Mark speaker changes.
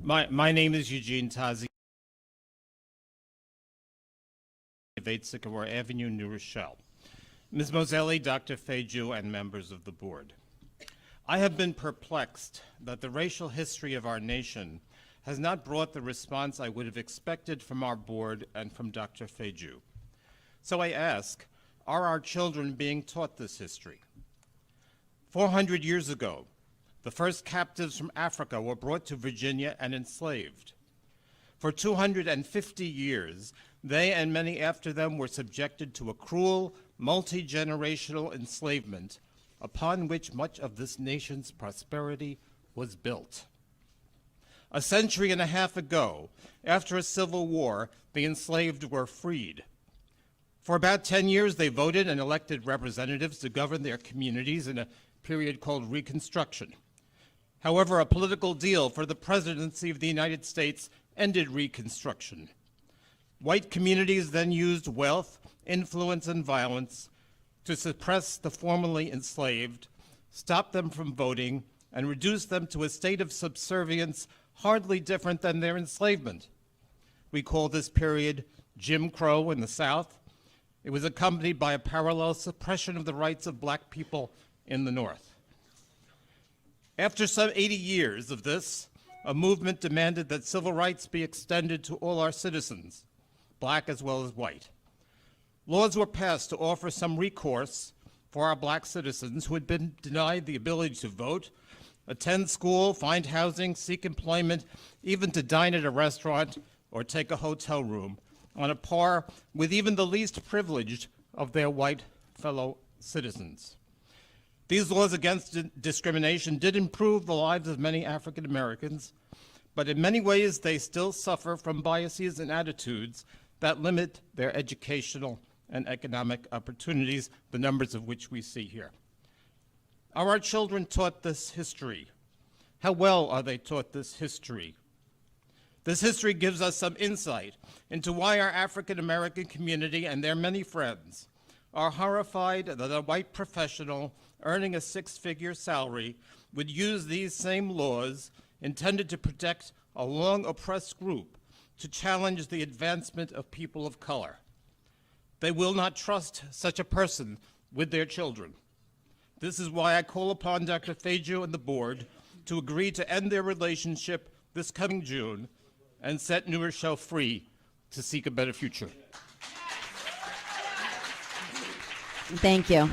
Speaker 1: My name is Gene Tozzi of 8 Sycamore Avenue, New Rochelle. Ms. Moselli, Dr. Feijoo, and members of the board. I have been perplexed that the racial history of our nation has not brought the response I would have expected from our board and from Dr. Feijoo. So I ask, are our children being taught this history? 400 years ago, the first captives from Africa were brought to Virginia and enslaved. For 250 years, they and many after them were subjected to a cruel, multi-generational enslavement upon which much of this nation's prosperity was built. A century and a half ago, after a civil war, the enslaved were freed. For about 10 years, they voted and elected representatives to govern their communities in a period called Reconstruction. However, a political deal for the presidency of the United States ended Reconstruction. White communities then used wealth, influence, and violence to suppress the formerly enslaved, stop them from voting, and reduce them to a state of subservience hardly different than their enslavement. We call this period Jim Crow in the South. It was accompanied by a parallel suppression of the rights of black people in the North. After some 80 years of this, a movement demanded that civil rights be extended to all our citizens, black as well as white. Laws were passed to offer some recourse for our black citizens who had been denied the ability to vote, attend school, find housing, seek employment, even to dine at a restaurant or take a hotel room on a par with even the least privileged of their white fellow citizens. These laws against discrimination did improve the lives of many African Americans, but in many ways they still suffer from biases and attitudes that limit their educational and economic opportunities, the numbers of which we see here. Are our children taught this history? How well are they taught this history? This history gives us some insight into why our African American community and their many friends are horrified that a white professional earning a six-figure salary would use these same laws intended to protect a long-oppressed group to challenge the advancement of people of color. They will not trust such a person with their children. This is why I call upon Dr. Feijoo and the board to agree to end their relationship this coming June and set New Rochelle free to seek a better future.
Speaker 2: Thank you.